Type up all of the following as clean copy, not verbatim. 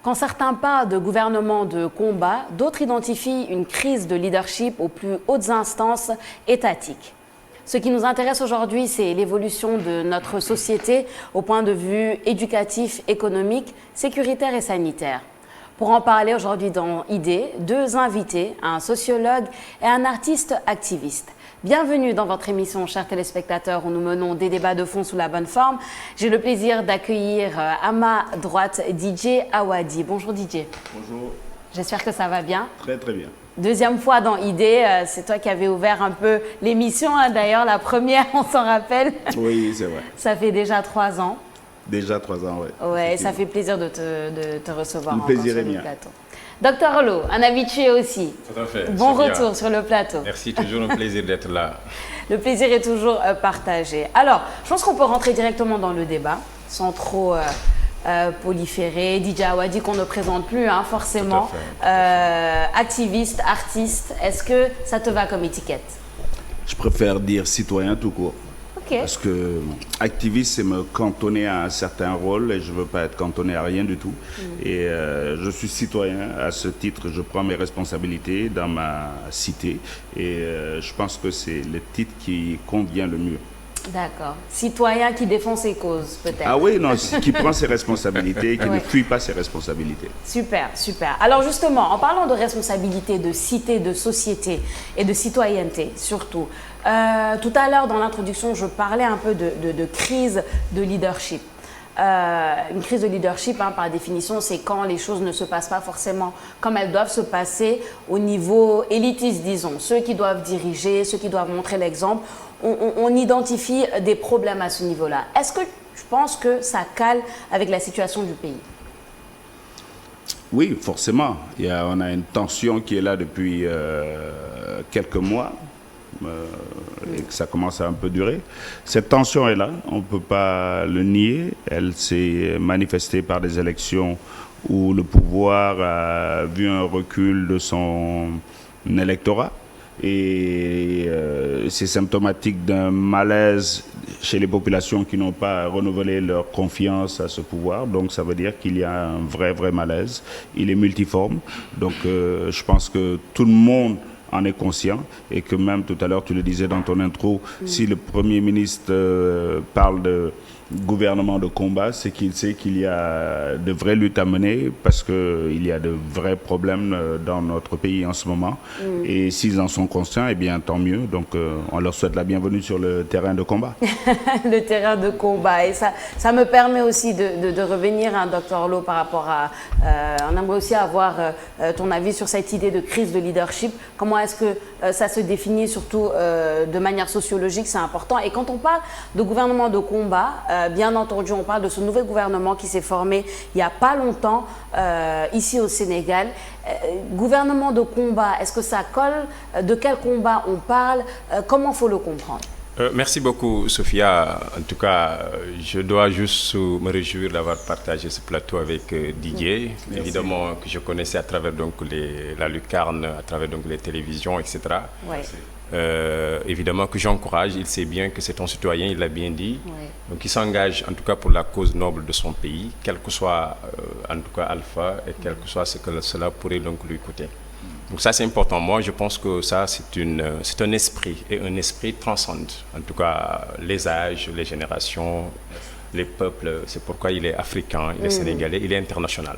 Quand certains parlent de gouvernement de combat, d'autres identifient une crise de leadership aux plus hautes instances étatiques. Ce qui nous intéresse aujourd'hui, c'est l'évolution de notre société au point de vue éducatif, économique, sécuritaire et sanitaire. Pour en parler aujourd'hui dans Idées, deux invités, un sociologue et un artiste activiste. Bienvenue dans votre émission, chers téléspectateurs, où nous menons des débats de fond sous la bonne forme. J'ai le plaisir d'accueillir à ma droite DJ Awadi. Bonjour DJ. Bonjour. J'espère que ça va bien. Très très bien. Deuxième fois dans Idées, c'est toi qui avais ouvert un peu l'émission. D'ailleurs, la première, on s'en rappelle. Oui, c'est vrai. Ça fait déjà 3 ans. Déjà 3 ans, oui. Ouais, ça fait plaisir de te recevoir. Le plaisir est mien. Docteur Lo, un habitué aussi. Tout à fait. Bon retour sur le plateau. Merci, toujours un plaisir d'être là. Le plaisir est toujours partagé. Alors, je pense qu'on peut rentrer directement dans le débat, sans trop proliférer. DJ Awadi qu'on ne présente plus, hein, forcément. Tout à fait. Activiste, artiste, est-ce que ça te va comme étiquette? Je préfère dire citoyen tout court. Okay. Parce que activiste, c'est me cantonner à un certain rôle et je ne veux pas être cantonné à rien du tout. Et je suis citoyen. À ce titre, je prends mes responsabilités dans ma cité et je pense que c'est le titre qui convient le mieux. D'accord. Citoyen qui défend ses causes, peut-être. Ah oui, non, qui prend ses responsabilités, qui ne fuit pas ses responsabilités. Super, super. Alors justement, en parlant de responsabilité, de cité, de société et de citoyenneté, surtout, tout à l'heure dans l'introduction, je parlais un peu de crise de leadership. Une crise de leadership, hein, par définition, c'est quand les choses ne se passent pas forcément comme elles doivent se passer au niveau élitiste, disons. Ceux qui doivent diriger, ceux qui doivent montrer l'exemple, on identifie des problèmes à ce niveau-là. Est-ce que tu penses que ça cale avec la situation du pays? Oui, forcément. On a une tension qui est là depuis quelques mois. Et que ça commence à un peu durer. Cette tension est là, on ne peut pas le nier. Elle s'est manifestée par des élections où le pouvoir a vu un recul de son électorat. Et c'est symptomatique d'un malaise chez les populations qui n'ont pas renouvelé leur confiance à ce pouvoir. Donc ça veut dire qu'il y a un vrai malaise. Il est multiforme. Donc je pense que tout le monde en est conscient et que même tout à l'heure tu le disais dans ton intro, si le Premier ministre parle de gouvernement de combat, c'est qu'il sait qu'il y a de vraies luttes à mener parce qu'il y a de vrais problèmes dans notre pays en ce moment. Et s'ils en sont conscients, eh bien tant mieux. Donc on leur souhaite la bienvenue sur le terrain de combat. Le terrain de combat. Et ça me permet aussi de revenir, hein, Dr Lo, par rapport à... on aimerait aussi avoir ton avis sur cette idée de crise de leadership. Comment est-ce que ça se définit, surtout de manière sociologique, c'est important. Et quand on parle de gouvernement de combat, bien entendu, on parle de ce nouvel gouvernement qui s'est formé il n'y a pas longtemps ici au Sénégal. Gouvernement de combat, est-ce que ça colle? De quel combat on parle? Comment faut le comprendre? Merci beaucoup, Sophia. En tout cas, je dois juste me réjouir d'avoir partagé ce plateau avec Didier. Merci. Évidemment, que je connaissais à travers donc, la lucarne, à travers donc, les télévisions, etc. Ouais. Évidemment que j'encourage, il sait bien que c'est un citoyen, il l'a bien dit. Ouais. Donc il s'engage en tout cas pour la cause noble de son pays, quel que soit en tout cas Alpha et quel que soit ce que cela pourrait donc lui coûter. Donc ça c'est important. Moi je pense que ça c'est un esprit et un esprit transcende. En tout cas les âges, les générations, les peuples. C'est pourquoi il est africain, il est sénégalais, il est international.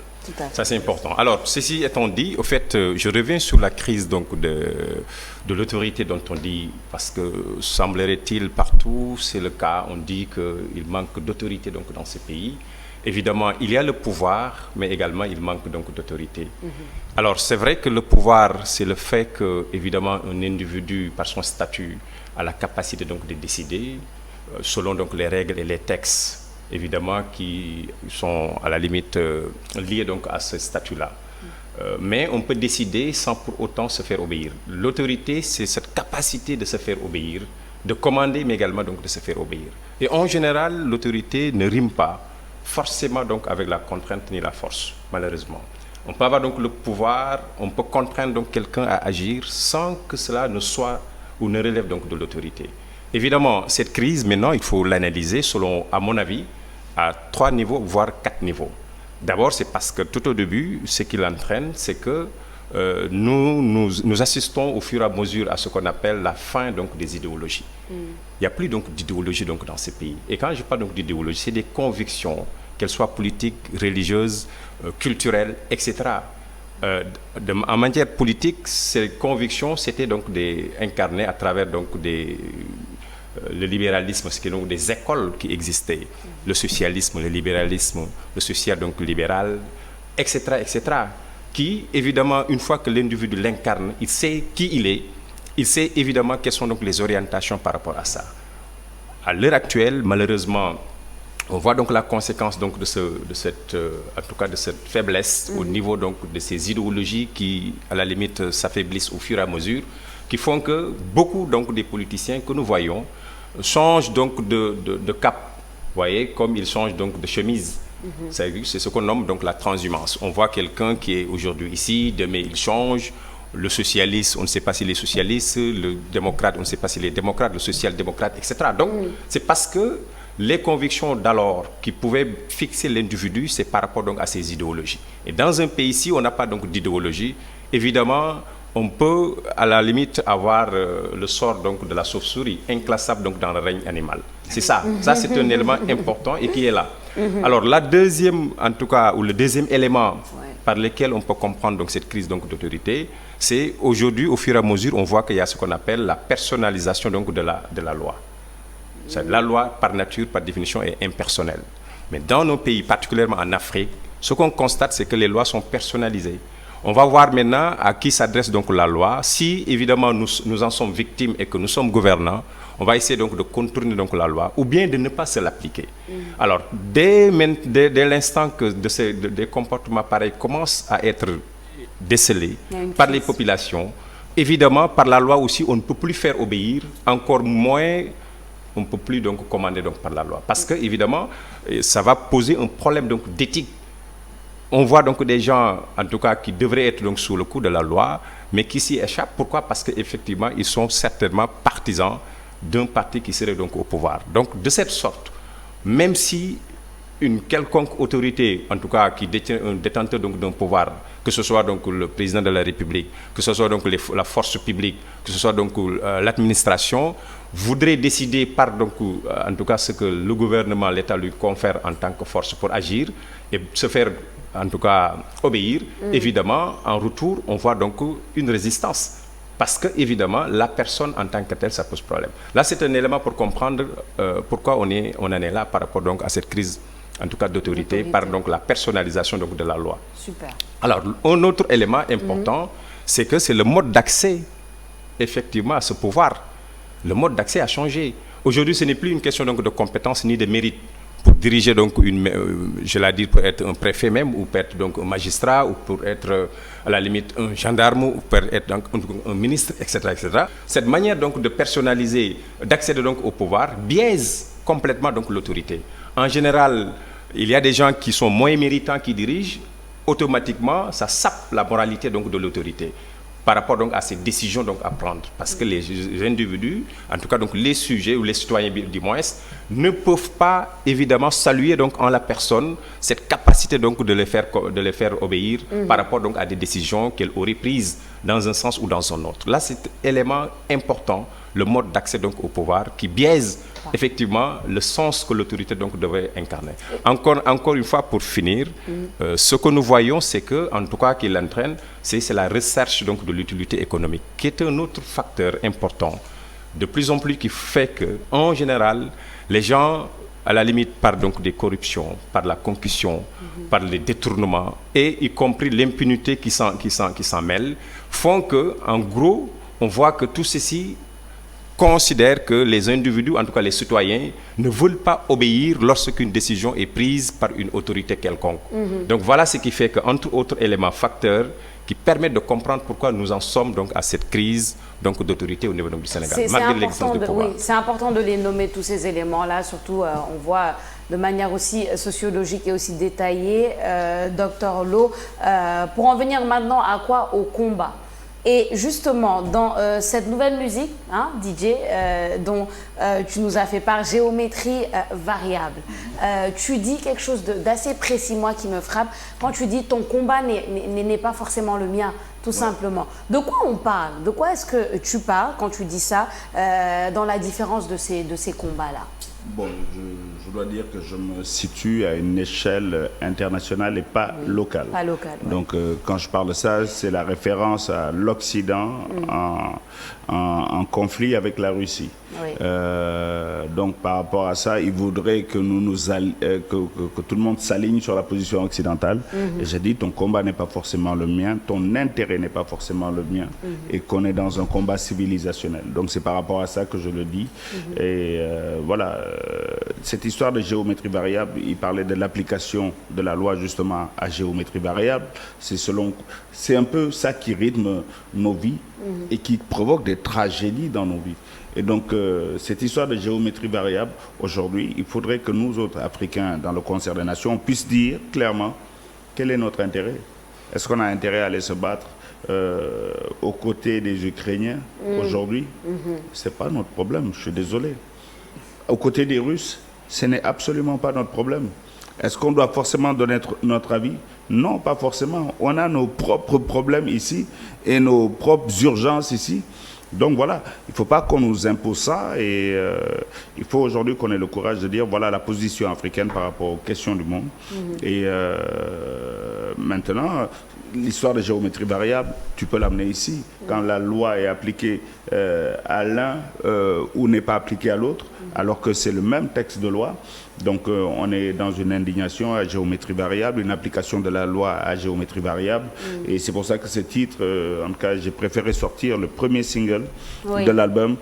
Ça c'est important. Alors ceci étant dit, au fait je reviens sur la crise donc de l'autorité dont on dit, parce que semblerait-il partout c'est le cas, on dit qu'il manque d'autorité donc dans ces pays. Évidemment, il y a le pouvoir, mais également il manque donc d'autorité. Alors c'est vrai que le pouvoir, c'est le fait que, évidemment, un individu, par son statut, a la capacité donc de décider, selon donc les règles et les textes, évidemment, qui sont à la limite liés donc à ce statut-là. Mais on peut décider sans pour autant se faire obéir. L'autorité, c'est cette capacité de se faire obéir, de commander, mais également donc de se faire obéir. Et en général, l'autorité ne rime pas forcément donc avec la contrainte ni la force, malheureusement. On peut avoir donc le pouvoir, on peut contraindre donc quelqu'un à agir sans que cela ne soit ou ne relève donc de l'autorité. Évidemment, cette crise, maintenant, il faut l'analyser selon, à mon avis, à 3 niveaux, voire 4 niveaux. D'abord, c'est parce que tout au début, ce qui l'entraîne, c'est que nous assistons au fur et à mesure à ce qu'on appelle la fin donc, des idéologies. Il n'y a plus donc d'idéologie donc, dans ces pays. Et quand je parle donc d'idéologie, c'est des convictions, qu'elles soient politiques, religieuses, culturelles, etc. En matière politique, ces convictions, c'était donc incarnées à travers donc, le libéralisme, ce qui est donc des écoles qui existaient, le socialisme, le libéralisme, le social donc libéral, etc., etc., qui, évidemment, une fois que l'individu l'incarne, il sait qui il est, il sait évidemment quelles sont donc les orientations par rapport à ça. À l'heure actuelle, malheureusement, on voit donc la conséquence donc de cette faiblesse au niveau donc de ces idéologies qui, à la limite, s'affaiblissent au fur et à mesure, qui font que beaucoup donc des politiciens que nous voyons changent donc de cap, voyez, comme ils changent donc de chemise. C'est ce qu'on nomme donc la transhumance. On voit quelqu'un qui est aujourd'hui ici, demain il change. Le socialiste, on ne sait pas s'il est socialiste. Le démocrate, on ne sait pas s'il est démocrate. Le social-démocrate, etc. Donc, c'est parce que les convictions d'alors qui pouvaient fixer l'individu, c'est par rapport donc à ces idéologies. Et dans un pays ici, on n'a pas donc d'idéologie. Évidemment, on peut à la limite avoir le sort donc de la chauve-souris, inclassable donc dans le règne animal. C'est ça. Ça, c'est un élément important et qui est là. Alors, la deuxième, en tout cas, ou le deuxième élément par lequel on peut comprendre donc cette crise donc d'autorité, c'est aujourd'hui, au fur et à mesure, on voit qu'il y a ce qu'on appelle la personnalisation donc de la loi. La loi, par nature, par définition, est impersonnelle. Mais dans nos pays, particulièrement en Afrique, ce qu'on constate, c'est que les lois sont personnalisées. On va voir maintenant à qui s'adresse donc la loi. Si, évidemment, nous en sommes victimes et que nous sommes gouvernants, on va essayer donc de contourner donc la loi ou bien de ne pas se l'appliquer. Alors, dès l'instant que des comportements pareils commencent à être décelés par les populations, évidemment, par la loi aussi, on ne peut plus faire obéir, encore moins on ne peut plus donc commander donc par la loi. Parce que, évidemment, ça va poser un problème donc d'éthique. On voit donc des gens, en tout cas, qui devraient être donc sous le coup de la loi, mais qui s'y échappent. Pourquoi? Parce qu'effectivement, ils sont certainement partisans d'un parti qui serait donc au pouvoir. Donc, de cette sorte, même si une quelconque autorité, en tout cas, qui détient un détenteur donc d'un pouvoir, que ce soit donc le président de la République, que ce soit donc la force publique, que ce soit donc l'administration, voudrait décider par donc, en tout cas, ce que le gouvernement, l'État lui confère en tant que force pour agir et se faire en tout cas obéir, évidemment, en retour, on voit donc une résistance. Parce que, évidemment, la personne en tant que telle, ça pose problème. Là, c'est un élément pour comprendre pourquoi on en est là par rapport donc à cette crise, en tout cas d'autorité, par donc la personnalisation donc, de la loi. Super. Alors, un autre élément important, c'est que c'est le mode d'accès, effectivement, à ce pouvoir. Le mode d'accès a changé. Aujourd'hui, ce n'est plus une question donc de compétence ni de mérite. Pour diriger donc pour être un préfet même, ou pour être donc un magistrat, ou pour être à la limite un gendarme, ou pour être donc un ministre, etc., etc. Cette manière donc de personnaliser, d'accéder donc au pouvoir, biaise complètement donc l'autorité. En général, il y a des gens qui sont moins méritants qui dirigent, automatiquement, ça sape la moralité donc de l'autorité par rapport donc à ces décisions donc à prendre, parce que les individus, en tout cas donc les sujets ou les citoyens du moins, ne peuvent pas évidemment saluer donc en la personne cette capacité donc de les faire obéir par rapport donc à des décisions qu'elle aurait prises dans un sens ou dans un autre. Là, c'est un élément important, le mode d'accès donc au pouvoir qui biaise effectivement le sens que l'autorité donc devrait incarner. Encore une fois, pour finir, ce que nous voyons, c'est que, en tout cas, qui l'entraîne, c'est la recherche donc de l'utilité économique, qui est un autre facteur important, de plus en plus qui fait que, en général, les gens, à la limite par donc des corruptions, par la concussion, par les détournements, et y compris l'impunité qui s'en mêle, font que, en gros, on voit que tout ceci considère que les individus, en tout cas les citoyens, ne veulent pas obéir lorsqu'une décision est prise par une autorité quelconque. Donc voilà ce qui fait qu'entre autres éléments facteurs qui permettent de comprendre pourquoi nous en sommes donc à cette crise donc d'autorité au niveau du Sénégal, malgré l'existence du pouvoir. Oui, c'est important de les nommer, tous ces éléments-là, surtout on voit de manière aussi sociologique et aussi détaillée, Dr Lo. Pour en venir maintenant à quoi? Au combat. Et justement, dans cette nouvelle musique, hein, DJ, dont tu nous as fait part, Géométrie variable, tu dis quelque chose d'assez précis, moi, qui me frappe, quand tu dis ton combat n'est pas forcément le mien, tout simplement. De quoi on parle? De quoi est-ce que tu parles quand tu dis ça, dans la différence de ces combats-là? Bon, je dois dire que je me situe à une échelle internationale et pas locale. Pas locale. Ouais. Donc, quand je parle de ça, c'est la référence à l'Occident en conflit avec la Russie. Oui. Donc, par rapport à ça, il voudrait que que tout le monde s'aligne sur la position occidentale. Et j'ai dit, ton combat n'est pas forcément le mien, ton intérêt n'est pas forcément le mien, et qu'on est dans un combat civilisationnel. Donc, c'est par rapport à ça que je le dis. Et voilà, cette histoire de géométrie variable, il parlait de l'application de la loi justement à géométrie variable. C'est un peu ça qui rythme nos vies et qui provoque des tragédies dans nos vies. Et donc, cette histoire de géométrie variable, aujourd'hui, il faudrait que nous autres Africains, dans le concert des nations, puissions dire clairement quel est notre intérêt. Est-ce qu'on a intérêt à aller se battre aux côtés des Ukrainiens aujourd'hui? Ce n'est pas notre problème, je suis désolé. Aux côtés des Russes, ce n'est absolument pas notre problème. Est-ce qu'on doit forcément donner notre avis? Non, pas forcément. On a nos propres problèmes ici et nos propres urgences ici. Donc voilà, il ne faut pas qu'on nous impose ça et il faut aujourd'hui qu'on ait le courage de dire voilà la position africaine par rapport aux questions du monde. Et maintenant, l'histoire de géométrie variable, tu peux l'amener ici. Quand la loi est appliquée à l'un ou n'est pas appliquée à l'autre, alors que c'est le même texte de loi. Donc on est dans une indignation à géométrie variable, une application de la loi à géométrie variable. Et c'est pour ça que ce titre, en tout cas, j'ai préféré sortir le premier single de l'album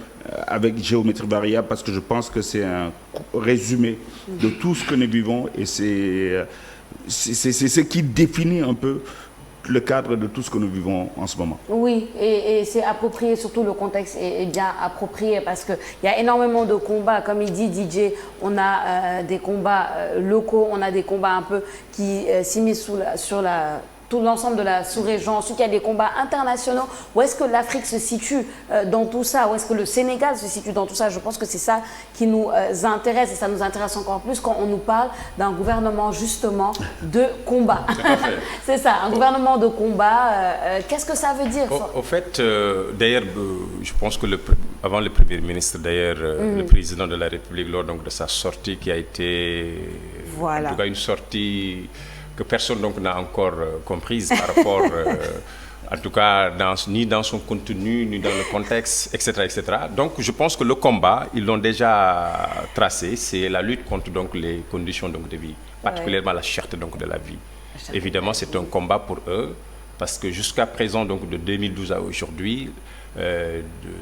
avec géométrie variable parce que je pense que c'est un résumé de tout ce que nous vivons et c'est ce qui définit un peu le cadre de tout ce que nous vivons en ce moment. Oui, et c'est approprié, surtout le contexte est bien approprié parce qu'il y a énormément de combats. Comme il dit DJ, on a des combats locaux, on a des combats un peu qui s'immiscent sur tout l'ensemble de la sous-région. Ensuite, il y a des combats internationaux. Où est-ce que l'Afrique se situe dans tout ça? Où est-ce que le Sénégal se situe dans tout ça? Je pense que c'est ça qui nous intéresse et ça nous intéresse encore plus quand on nous parle d'un gouvernement justement de combat. C'est ça, un gouvernement de combat. Qu'est-ce que ça veut dire? Au fait, d'ailleurs, je pense que avant le Premier ministre, d'ailleurs, le président de la République, lors donc, de sa sortie qui a été en tout cas une sortie que personne n'a encore comprise par rapport, en tout cas, ni dans son contenu, ni dans le contexte, etc., etc. Donc, je pense que le combat, ils l'ont déjà tracé, c'est la lutte contre donc, les conditions donc, de vie, particulièrement la cherté donc, de la vie. Évidemment, c'est un combat pour eux, parce que jusqu'à présent, donc, de 2012 à aujourd'hui,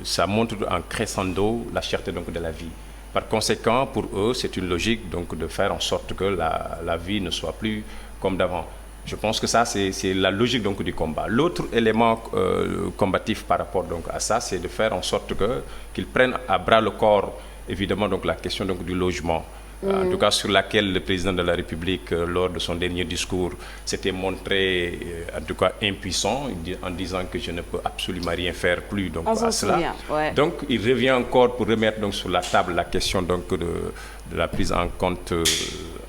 ça montre en crescendo la cherté donc, de la vie. Par conséquent, pour eux, c'est une logique donc, de faire en sorte que la vie ne soit plus comme d'avant. Je pense que ça, c'est la logique donc, du combat. L'autre élément combatif par rapport donc, à ça, c'est de faire en sorte qu'ils prennent à bras le corps, évidemment, donc, la question donc, du logement. En tout cas, sur laquelle le président de la République, lors de son dernier discours, s'était montré, en tout cas, impuissant, en disant que je ne peux absolument rien faire plus donc, à cela. Donc, il revient encore pour remettre donc, sur la table la question donc, de la prise en compte,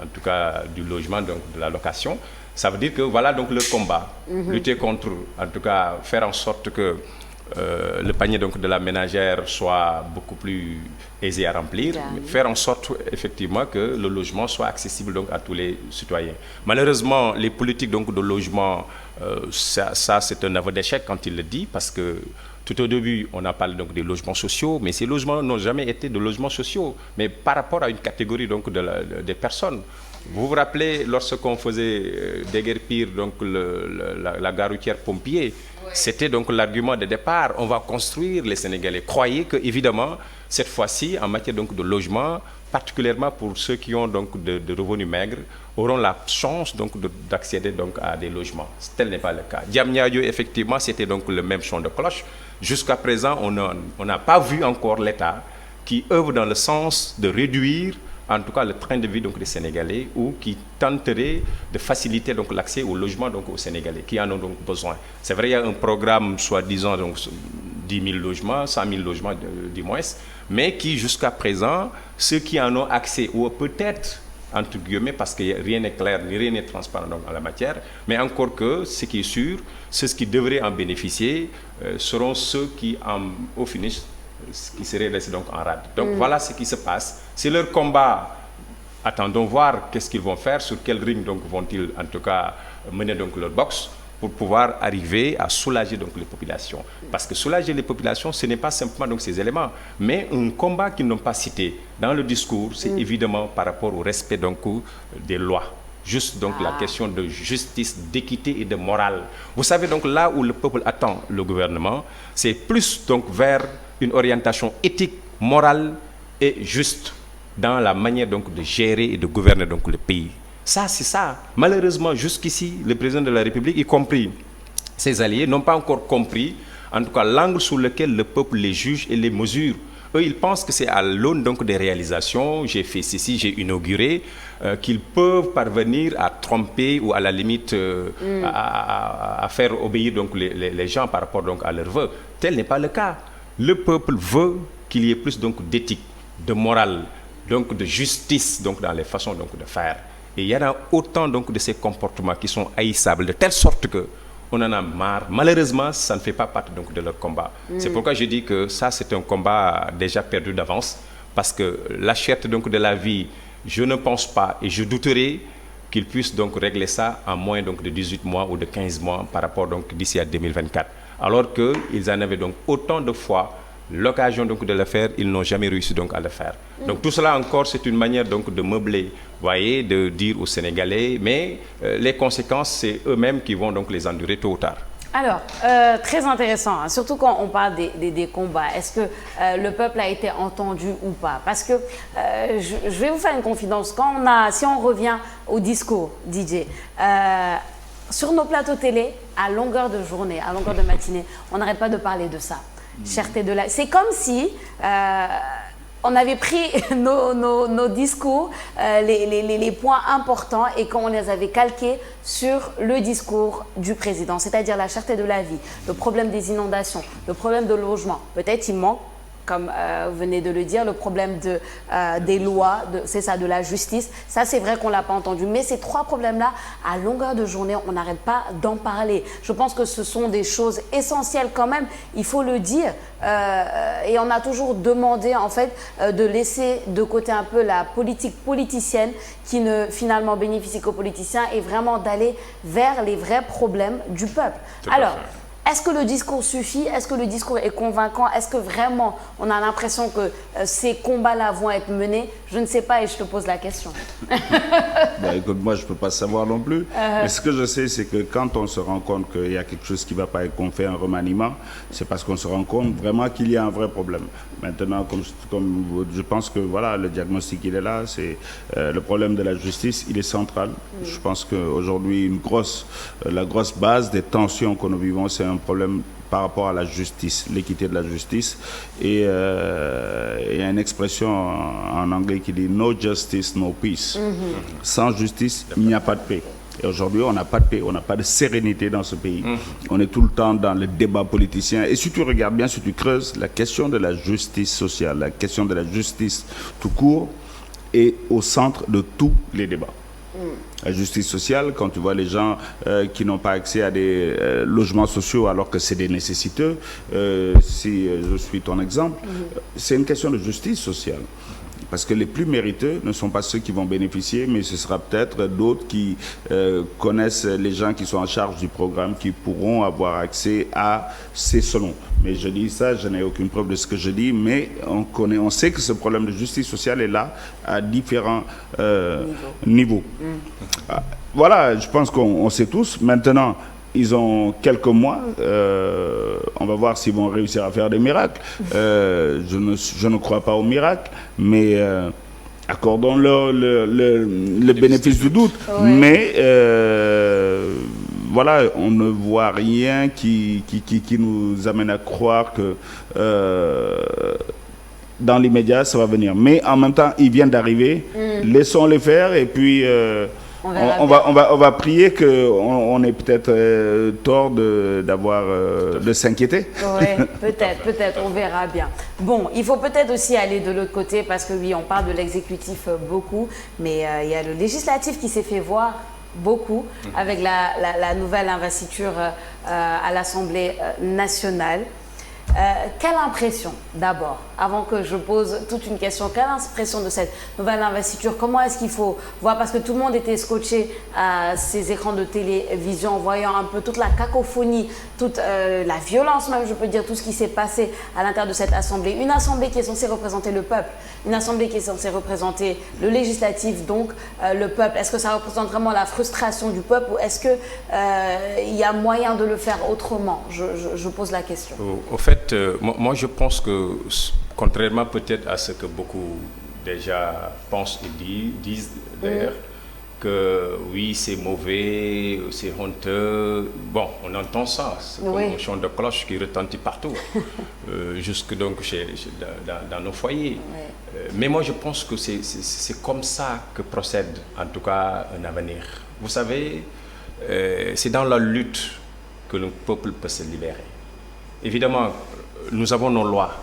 en tout cas, du logement, donc de la location. Ça veut dire que voilà donc le combat, lutter contre, en tout cas, faire en sorte que le panier donc, de la ménagère soit beaucoup plus aisé à remplir, faire en sorte effectivement que le logement soit accessible donc, à tous les citoyens. Malheureusement, les politiques donc, de logement, ça c'est un aveu d'échec quand il le dit, parce que tout au début, on a parlé donc des logements sociaux, mais ces logements n'ont jamais été de logements sociaux, mais par rapport à une catégorie donc, des personnes. Vous vous rappelez, lorsqu'on faisait déguerpir donc la gare routière Pompier, c'était donc l'argument de départ, on va construire les Sénégalais. Croyez que, évidemment, cette fois-ci, en matière donc, de logement, particulièrement pour ceux qui ont donc de revenus maigres, auront la chance donc d'accéder donc à des logements. Tel n'est pas le cas. Diamniadio, effectivement, c'était donc le même son de cloche. Jusqu'à présent, on n'a pas vu encore l'État qui œuvre dans le sens de réduire en tout cas le train de vie donc, des Sénégalais ou qui tenterait de faciliter donc, l'accès au logement donc, aux Sénégalais qui en ont donc besoin. C'est vrai, il y a un programme soi-disant donc, 10 000 logements, 100 000 logements du moins, mais qui jusqu'à présent, ceux qui en ont accès, ou peut-être entre guillemets, parce que rien n'est clair, ni rien n'est transparent en la matière, mais encore que ce qui est sûr, ceux qui devraient en bénéficier seront ceux qui, au finish, qui seraient laissés donc en rade. Donc voilà ce qui se passe. C'est leur combat. Attendons voir qu'est-ce qu'ils vont faire, sur quel ring donc vont-ils en tout cas mener donc leur boxe pour pouvoir arriver à soulager donc les populations. Parce que soulager les populations, ce n'est pas simplement donc ces éléments, mais un combat qu'ils n'ont pas cité dans le discours, c'est évidemment par rapport au respect donc des lois. Juste donc la question de justice, d'équité et de morale. Vous savez donc là où le peuple attend le gouvernement, c'est plus donc vers une orientation éthique, morale et juste dans la manière donc de gérer et de gouverner donc le pays. Ça, c'est ça. Malheureusement, jusqu'ici, le président de la République, y compris ses alliés, n'ont pas encore compris, en tout cas, l'angle sur lequel le peuple les juge et les mesure. Eux, ils pensent que c'est à l'aune donc des réalisations, j'ai fait ceci, j'ai inauguré, qu'ils peuvent parvenir à tromper ou à la limite à faire obéir donc les gens par rapport donc à leurs vœux. Tel n'est pas le cas. Le peuple veut qu'il y ait plus donc d'éthique, de morale, donc de justice donc dans les façons donc de faire. Et il y en a autant donc de ces comportements qui sont haïssables, de telle sorte que on en a marre. Malheureusement, ça ne fait pas partie donc de leur combat. C'est pourquoi je dis que ça, c'est un combat déjà perdu d'avance, parce que la cherté donc de la vie, je ne pense pas et je douterai qu'ils puissent donc régler ça en moins donc de 18 mois ou de 15 mois par rapport donc d'ici à 2024. Alors qu'ils en avaient donc autant de fois l'occasion donc de le faire, ils n'ont jamais réussi donc à le faire. Donc tout cela encore, c'est une manière donc de meubler, voyez, de dire aux Sénégalais, mais les conséquences, c'est eux-mêmes qui vont donc les endurer tôt ou tard. Alors, très intéressant, hein, surtout quand on parle des combats. Est-ce que le peuple a été entendu ou pas? Parce que je vais vous faire une confidence. Si on revient au discours, DJ, sur nos plateaux télé, à longueur de journée, à longueur de matinée, on n'arrête pas de parler de ça. Cherté de la... C'est comme si on avait pris nos discours, les points importants, et qu'on les avait calqués sur le discours du président, c'est-à-dire la cherté de la vie, le problème des inondations, le problème de logement. Peut-être il manque, comme vous venez de le dire, le problème des lois, c'est ça, de la justice. Ça, c'est vrai qu'on ne l'a pas entendu. Mais ces trois problèmes-là, à longueur de journée, on n'arrête pas d'en parler. Je pense que ce sont des choses essentielles quand même, il faut le dire. Et on a toujours demandé, en fait, de laisser de côté un peu la politique politicienne qui ne finalement bénéficie qu'aux politiciens et vraiment d'aller vers les vrais problèmes du peuple. Alors, est-ce que le discours suffit? Est-ce que le discours est convaincant? Est-ce que vraiment on a l'impression que ces combats-là vont être menés? Je ne sais pas et je te pose la question. Écoute, moi je ne peux pas savoir non plus. Mais ce que je sais, c'est que quand on se rend compte qu'il y a quelque chose qui ne va pas et qu'on fait un remaniement, c'est parce qu'on se rend compte vraiment qu'il y a un vrai problème. Maintenant, comme je pense que voilà, le diagnostic il est là, c'est le problème de la justice, il est central. Je pense qu'aujourd'hui, la grosse base des tensions que nous vivons, c'est un problème par rapport à la justice, l'équité de la justice. Et il y a une expression en anglais qui dit « no justice, no peace ». Sans justice, il n'y a pas de paix. Et aujourd'hui, on n'a pas de paix, on n'a pas de sérénité dans ce pays. On est tout le temps dans le débat politicien. Et si tu regardes bien, si tu creuses, la question de la justice sociale, la question de la justice tout court est au centre de tous les débats. La justice sociale, quand tu vois les gens qui n'ont pas accès à des logements sociaux alors que c'est des nécessiteux, si je suis ton exemple, c'est une question de justice sociale. Parce que les plus mériteux ne sont pas ceux qui vont bénéficier, mais ce sera peut-être d'autres qui connaissent les gens qui sont en charge du programme, qui pourront avoir accès à ces salons. Mais je dis ça, je n'ai aucune preuve de ce que je dis, mais on sait que ce problème de justice sociale est là à différents niveaux. Voilà, je pense qu'on sait tous. Maintenant, ils ont quelques mois, on va voir s'ils vont réussir à faire des miracles. Je ne crois pas aux miracles, mais accordons-leur le bénéfice du doute. Ouais. Mais voilà, on ne voit rien qui nous amène à croire que dans l'immédiat, ça va venir. Mais en même temps, ils viennent d'arriver. Laissons-les faire et puis on va prier qu'on ait peut-être tort de s'inquiéter. Oui, peut-être, on verra bien. Bon, il faut peut-être aussi aller de l'autre côté parce que oui, on parle de l'exécutif beaucoup, mais il y a le législatif qui s'est fait voir beaucoup avec la nouvelle investiture à l'Assemblée nationale. Quelle impression, d'abord, avant que je pose toute une question, quelle impression de cette nouvelle investiture? Comment est-ce qu'il faut voir? Parce que tout le monde était scotché à ces écrans de télévision, voyant un peu toute la cacophonie, toute la violence même, je peux dire, tout ce qui s'est passé à l'intérieur de cette assemblée. Une assemblée qui est censée représenter le peuple, une assemblée qui est censée représenter le législatif, donc le peuple. Est-ce que ça représente vraiment la frustration du peuple ou est-ce qu'il y a moyen de le faire autrement? Je pose la question. Au fait, moi je pense que, contrairement peut-être à ce que beaucoup déjà pensent et disent d'ailleurs, que oui, c'est mauvais, c'est honteux. Bon, on entend ça, c'est comme un chant de cloche qui retentit partout, jusque donc dans nos foyers. Mais moi je pense que c'est comme ça que procède en tout cas un avenir. Vous savez, c'est dans la lutte que le peuple peut se libérer. Évidemment, nous avons nos lois,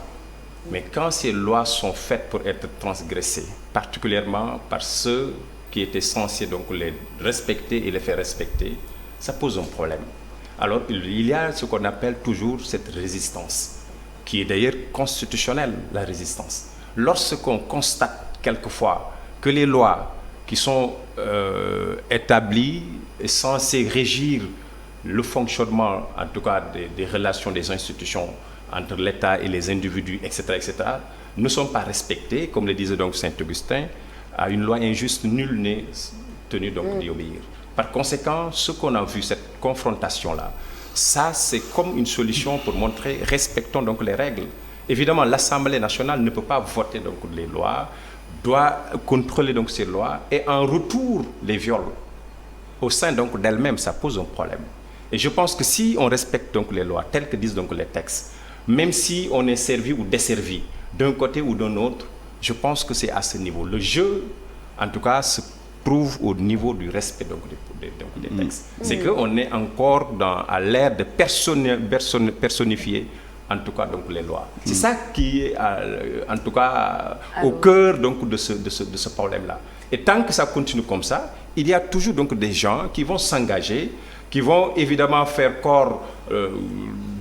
mais quand ces lois sont faites pour être transgressées, particulièrement par ceux qui étaient censés donc les respecter et les faire respecter, ça pose un problème. Alors, il y a ce qu'on appelle toujours cette résistance, qui est d'ailleurs constitutionnelle, la résistance. Lorsqu'on constate quelquefois que les lois qui sont établies et censées régir le fonctionnement, en tout cas, des relations des institutions entre l'État et les individus, etc., ne sont pas respectées, comme le disait donc Saint-Augustin, à une loi injuste, nul n'est tenu donc d'y obéir. Par conséquent, ce qu'on a vu, cette confrontation-là, ça c'est comme une solution pour montrer, respectons donc les règles. Évidemment, l'Assemblée nationale ne peut pas voter donc les lois, doit contrôler donc ces lois, et en retour les viols. Au sein donc d'elle-même, ça pose un problème. Et je pense que si on respecte donc les lois, telles que disent donc les textes, même si on est servi ou desservi d'un côté ou d'un autre, je pense que c'est à ce niveau. Le jeu, en tout cas, se prouve au niveau du respect donc, des textes. C'est qu'on est encore à l'ère de personnifier, en tout cas, donc, les lois. C'est ça qui est, en tout cas, au cœur donc, de ce problème-là. Et tant que ça continue comme ça, il y a toujours donc, des gens qui vont s'engager, qui vont évidemment faire corps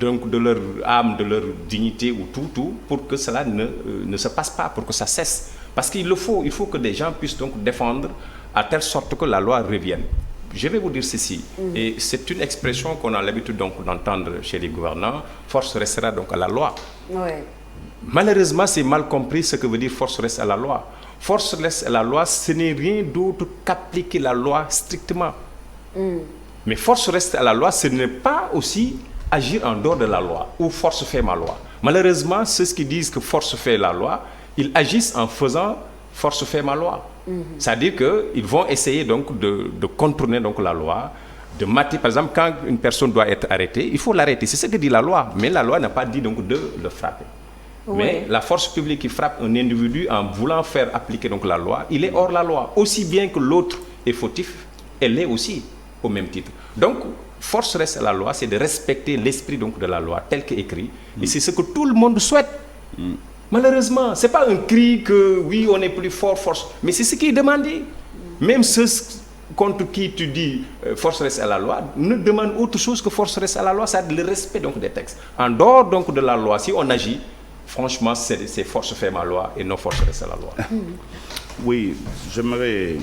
donc de leur âme, de leur dignité ou tout, pour que cela ne se passe pas, pour que ça cesse. Parce qu'il faut que des gens puissent donc défendre à telle sorte que la loi revienne. Je vais vous dire ceci, et c'est une expression qu'on a l'habitude donc d'entendre chez les gouvernants, force restera donc à la loi. Malheureusement, c'est mal compris ce que veut dire force reste à la loi. Force reste à la loi, ce n'est rien d'autre qu'appliquer la loi strictement. Mais force reste à la loi, ce n'est pas aussi agir en dehors de la loi, ou force fait ma loi. Malheureusement, ceux qui disent que force fait la loi, ils agissent en faisant force fait ma loi. C'est-à-dire qu'ils vont essayer donc de contourner donc la loi, de mater. Par exemple, quand une personne doit être arrêtée, il faut l'arrêter. C'est ce que dit la loi, mais la loi n'a pas dit donc de le frapper. Mais la force publique qui frappe un individu en voulant faire appliquer donc la loi, il est hors la loi. Aussi bien que l'autre est fautif, elle l'est aussi au même titre. Donc, force reste à la loi, c'est de respecter l'esprit donc de la loi tel qu'écrit. Et c'est ce que tout le monde souhaite. Malheureusement, ce n'est pas un cri que oui, on est plus fort, force. Mais c'est ce qui est demandé. Même ceux contre qui tu dis force reste à la loi ne demandent autre chose que force reste à la loi, c'est le respect donc des textes. En dehors donc de la loi, si on agit, franchement, c'est force fait ma loi et non force reste à la loi. Oui, j'aimerais...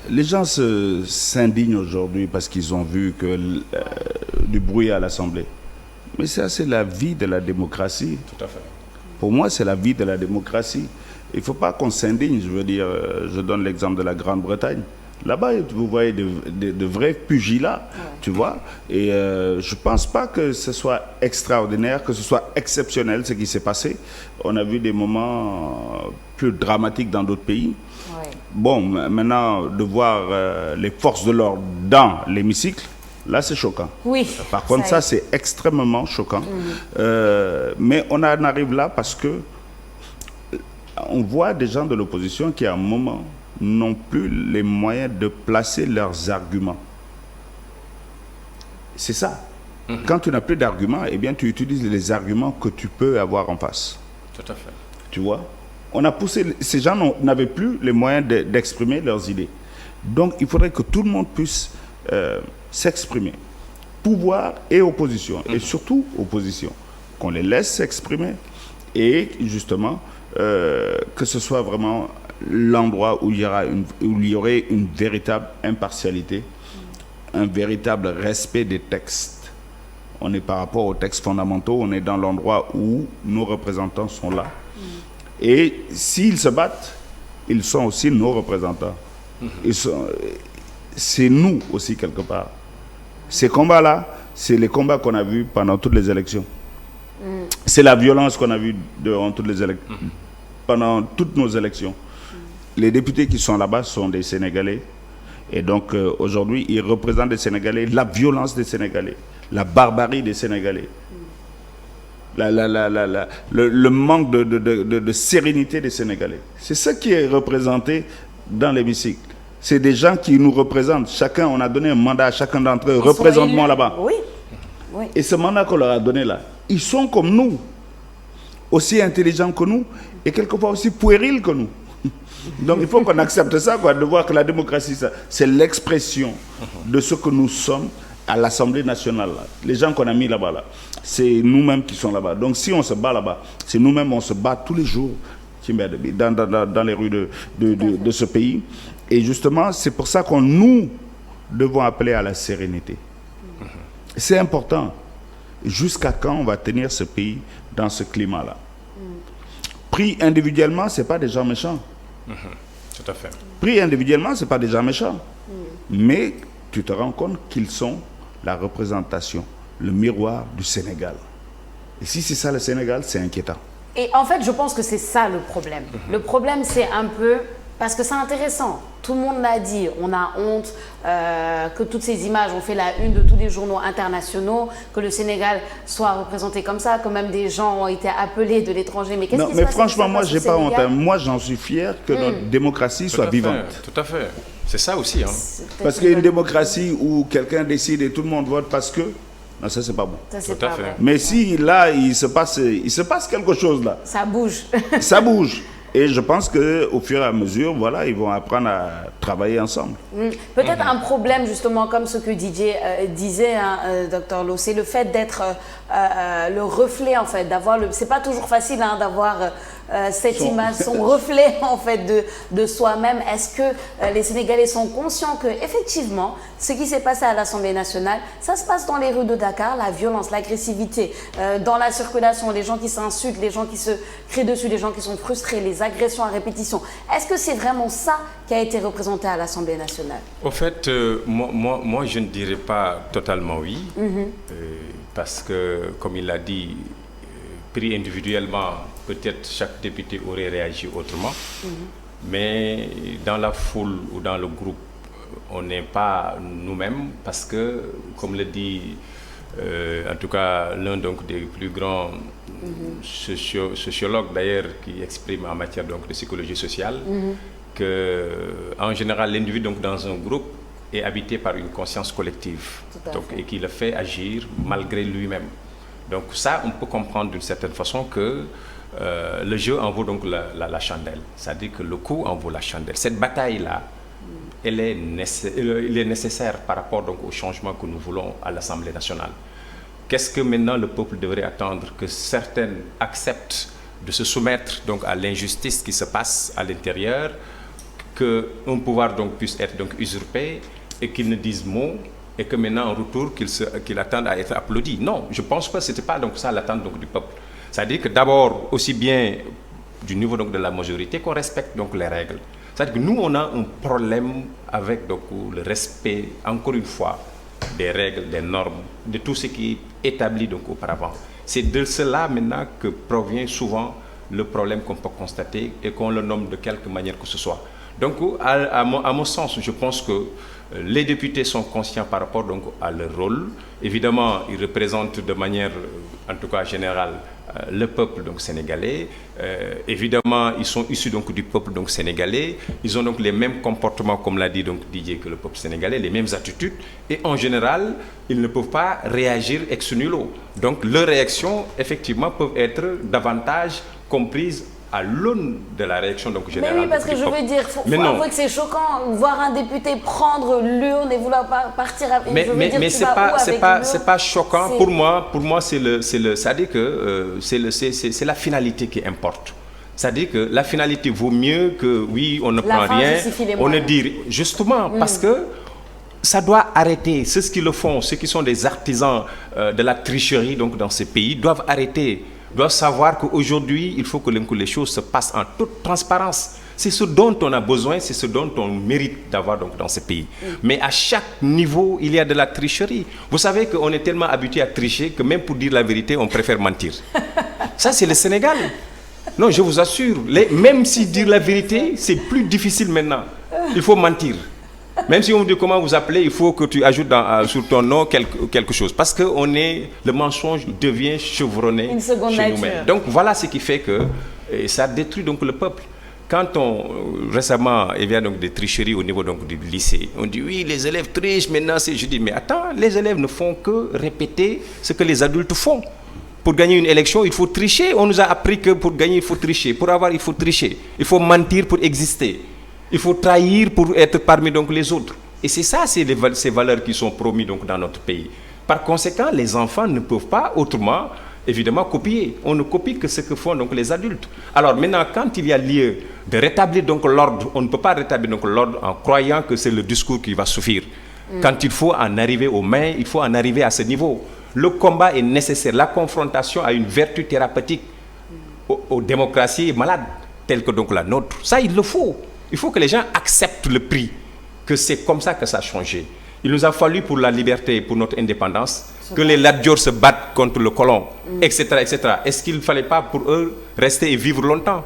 Les gens s'indignent aujourd'hui parce qu'ils ont vu que du bruit à l'Assemblée. Mais ça, c'est la vie de la démocratie. Tout à fait. Pour moi, c'est la vie de la démocratie. Il ne faut pas qu'on s'indigne. Je veux dire, je donne l'exemple de la Grande-Bretagne. Là-bas, vous voyez de vrais pugilats, tu vois. Et je ne pense pas que ce soit extraordinaire, que ce soit exceptionnel ce qui s'est passé. On a vu des moments plus dramatiques dans d'autres pays. Bon, maintenant, de voir les forces de l'ordre dans l'hémicycle, là, c'est choquant. Oui. Par contre, ça c'est extrêmement choquant. Mais on en arrive là parce que on voit des gens de l'opposition qui, à un moment, n'ont plus les moyens de placer leurs arguments. C'est ça. Quand tu n'as plus d'arguments, eh bien, tu utilises les arguments que tu peux avoir en face. Tout à fait. Tu vois? On a poussé... Ces gens n'avaient plus les moyens d'exprimer leurs idées. Donc, il faudrait que tout le monde puisse s'exprimer. Pouvoir et opposition. Et surtout, opposition. Qu'on les laisse s'exprimer. Et, justement, que ce soit vraiment l'endroit où il y aurait une véritable impartialité, un véritable respect des textes. On est par rapport aux textes fondamentaux, on est dans l'endroit où nos représentants sont là. Et s'ils se battent, ils sont aussi nos représentants. C'est nous aussi quelque part. Ces combats-là, c'est les combats qu'on a vus pendant toutes les élections. C'est la violence qu'on a vue pendant toutes nos élections. Les députés qui sont là-bas sont des Sénégalais. Et donc aujourd'hui, ils représentent les Sénégalais, la violence des Sénégalais, la barbarie des Sénégalais, le manque de sérénité des Sénégalais. C'est ça qui est représenté dans l'hémicycle. C'est des gens qui nous représentent. Chacun, on a donné un mandat à chacun d'entre eux. Représente-moi là-bas. Oui. Oui. Et ce mandat qu'on leur a donné là, ils sont comme nous, aussi intelligents que nous, et quelquefois aussi puérils que nous. Donc il faut qu'on accepte ça, quoi, de voir que la démocratie, c'est l'expression de ce que nous sommes à l'Assemblée nationale. Là. Les gens qu'on a mis là-bas, là, c'est nous-mêmes qui sont là-bas. Donc si on se bat là-bas, c'est nous-mêmes, on se bat tous les jours dans les rues de ce pays. Et justement, c'est pour ça que nous devons appeler à la sérénité. C'est important. Jusqu'à quand on va tenir ce pays dans ce climat-là? Pris individuellement, ce n'est pas des gens méchants. Tout à fait. Pris individuellement, ce n'est pas des gens méchants. Mais tu te rends compte qu'ils sont la représentation, le miroir du Sénégal. Et si c'est ça le Sénégal, c'est inquiétant. Et en fait, je pense que c'est ça le problème. Le problème, c'est un peu... Parce que c'est intéressant. Tout le monde l'a dit. On a honte que toutes ces images ont fait la une de tous les journaux internationaux, que le Sénégal soit représenté comme ça, que même des gens ont été appelés de l'étranger. Mais qu'est-ce qui se passe? Mais franchement, moi, je n'ai pas honte. Moi, j'en suis fier que notre démocratie soit vivante. Tout à fait. C'est ça aussi. Parce qu'il y a une démocratie où quelqu'un décide et tout le monde vote parce que... Non, ça, c'est pas bon. Ça, c'est pas bon. Mais si, là, il se passe quelque chose, là. Ça bouge. Ça bouge. Et je pense qu'au fur et à mesure, voilà, ils vont apprendre à travailler ensemble. Peut-être un problème, justement, comme ce que Didier disait, Dr Lo, c'est le fait d'être le reflet, en fait, d'avoir le... C'est pas toujours facile d'avoir cette image, son reflet, en fait, de soi-même. Est-ce que les Sénégalais sont conscients que, effectivement, ce qui s'est passé à l'Assemblée nationale, ça se passe dans les rues de Dakar, la violence, l'agressivité, dans la circulation, les gens qui s'insultent, les gens qui se crient dessus, les gens qui sont frustrés, les agressions à répétition. Est-ce que c'est vraiment ça qui a été représenté à l'Assemblée nationale? Au fait, moi, je ne dirais pas totalement oui, parce que, comme il l'a dit, pris individuellement, peut-être chaque député aurait réagi autrement, mais dans la foule ou dans le groupe, on n'est pas nous-mêmes, parce que, comme le dit en tout cas l'un des plus grands sociologues d'ailleurs qui exprime en matière de psychologie sociale, que en général l'individu dans un groupe est habité par une conscience collective et qui le fait agir malgré lui-même. Donc ça, on peut comprendre d'une certaine façon que le jeu en vaut donc la chandelle. C'est-à-dire que le coup en vaut la chandelle. Cette bataille-là, il est nécessaire par rapport donc au changement que nous voulons à l'Assemblée nationale. Qu'est-ce que maintenant le peuple devrait attendre? Que certains acceptent de se soumettre donc à l'injustice qui se passe à l'intérieur, qu'un pouvoir donc puisse être donc usurpé et qu'ils ne disent mot, et que maintenant en retour qu'ils attendent à être applaudis. Non, je pense que ce n'était pas donc ça l'attente donc du peuple. C'est-à-dire que d'abord, aussi bien du niveau donc de la majorité, qu'on respecte donc les règles. C'est-à-dire que nous, on a un problème avec donc, le respect, encore une fois, des règles, des normes, de tout ce qui est établi donc auparavant. C'est de cela maintenant que provient souvent le problème qu'on peut constater et qu'on le nomme de quelque manière que ce soit. Donc, à mon sens, je pense que les députés sont conscients par rapport donc, à leur rôle. Évidemment, ils représentent de manière, en tout cas générale, le peuple donc sénégalais. Évidemment, ils sont issus donc du peuple donc sénégalais. Ils ont donc les mêmes comportements, comme l'a dit donc Didier, que le peuple sénégalais, les mêmes attitudes. Et en général, ils ne peuvent pas réagir ex nihilo. Donc leurs réactions, effectivement, peuvent être davantage comprises à l'aune de la réaction donc générale. Mais oui, parce que je veux dire, faut avouer que c'est choquant, voir un député prendre l'urne et vouloir partir avec. Mais c'est pas choquant. Pour moi, c'est-à-dire que c'est la finalité qui importe. C'est-à-dire que la finalité vaut mieux que oui, on ne prend rien, on ne dit justement parce que ça doit arrêter. Ceux qui le font, ceux qui sont des artisans de la tricherie donc dans ces pays doivent arrêter. Doivent savoir qu'aujourd'hui, il faut que les choses se passent en toute transparence. C'est ce dont on a besoin, c'est ce dont on mérite d'avoir donc dans ces pays. Mais à chaque niveau, il y a de la tricherie. Vous savez qu'on est tellement habitué à tricher que même pour dire la vérité, on préfère mentir. Ça, c'est le Sénégal. Non, je vous assure, même si dire la vérité, c'est plus difficile maintenant. Il faut mentir. Même si on vous dit comment vous appelez, il faut que tu ajoutes sur ton nom quelque chose. Parce que le mensonge devient chevronné chez nous-mêmes. Donc voilà ce qui fait que ça détruit donc le peuple. Quand récemment, il y a donc des tricheries au niveau donc du lycée, on dit oui, les élèves trichent, maintenant je dis mais attends, les élèves ne font que répéter ce que les adultes font. Pour gagner une élection, il faut tricher. On nous a appris que pour gagner, il faut tricher. Pour avoir, il faut tricher. Il faut mentir pour exister. Il faut trahir pour être parmi donc les autres. Et c'est ça, ces valeurs qui sont promises donc dans notre pays. Par conséquent, les enfants ne peuvent pas autrement, évidemment, copier. On ne copie que ce que font donc les adultes. Alors maintenant, quand il y a lieu de rétablir donc l'ordre, on ne peut pas rétablir donc l'ordre en croyant que c'est le discours qui va suffire. Quand il faut en arriver aux mains, il faut en arriver à ce niveau. Le combat est nécessaire. La confrontation a une vertu thérapeutique aux démocraties malades, telles que donc la nôtre. Ça, il le faut. Il faut que les gens acceptent le prix, que c'est comme ça que ça a changé. Il nous a fallu pour la liberté, pour notre indépendance, que les Lat Dior se battent contre le colon, etc., etc. Est-ce qu'il ne fallait pas pour eux rester et vivre longtemps?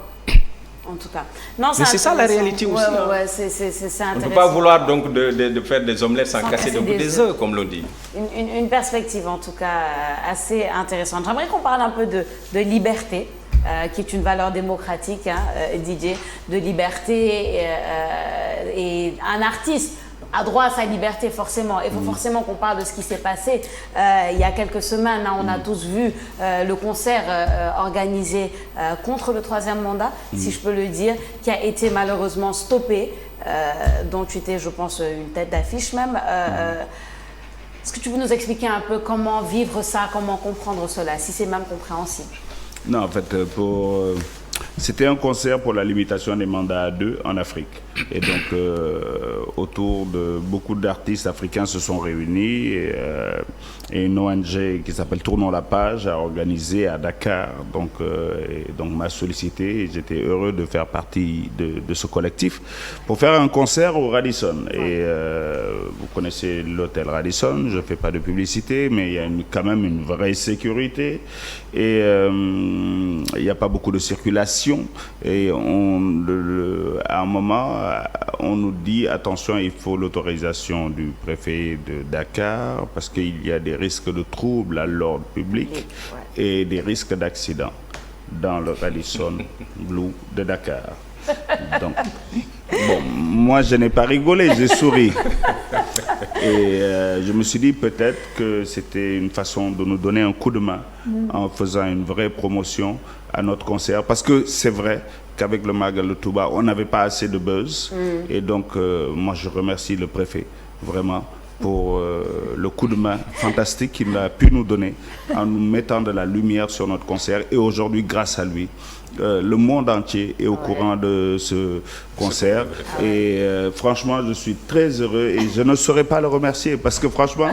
En tout cas. Non, mais c'est ça la réalité aussi. Ouais, c'est intéressant. On ne peut pas vouloir donc de faire des omelettes sans casser des œufs, comme l'on dit. Une perspective en tout cas assez intéressante. J'aimerais qu'on parle un peu de liberté. Qui est une valeur démocratique, Didier, de liberté et un artiste a droit à sa liberté forcément. Il faut forcément qu'on parle de ce qui s'est passé il y a quelques semaines. On a tous vu le concert organisé contre le troisième mandat, si je peux le dire, qui a été malheureusement stoppé, dont tu étais, je pense, une tête d'affiche même. Est-ce que tu peux nous expliquer un peu comment vivre ça, comment comprendre cela, si c'est même compréhensible? Non, en fait, c'était un concert pour la limitation des mandats à 2 en Afrique. Et donc, autour de beaucoup d'artistes africains se sont réunis et une ONG qui s'appelle Tournons la page a organisé à Dakar. Donc m'a sollicité et j'étais heureux de faire partie de ce collectif pour faire un concert au Radisson. Et vous connaissez l'hôtel Radisson, je ne fais pas de publicité, mais il y a quand même une vraie sécurité et il n'y a pas beaucoup de circulation. Et à un moment, on nous dit attention, il faut l'autorisation du préfet de Dakar parce qu'il y a des risques de troubles à l'ordre public et des risques d'accident dans le Radisson Blu de Dakar. Donc, bon, moi je n'ai pas rigolé, j'ai souri. Et je me suis dit peut-être que c'était une façon de nous donner un coup de main en faisant une vraie promotion à notre concert. Parce que c'est vrai qu'avec le Magal de Touba, on n'avait pas assez de buzz. Et donc, moi je remercie le préfet, vraiment, pour le coup de main fantastique qu'il a pu nous donner en nous mettant de la lumière sur notre concert. Et aujourd'hui, grâce à lui, le monde entier est au courant de ce concert. Et franchement, je suis très heureux et je ne saurais pas le remercier parce que franchement,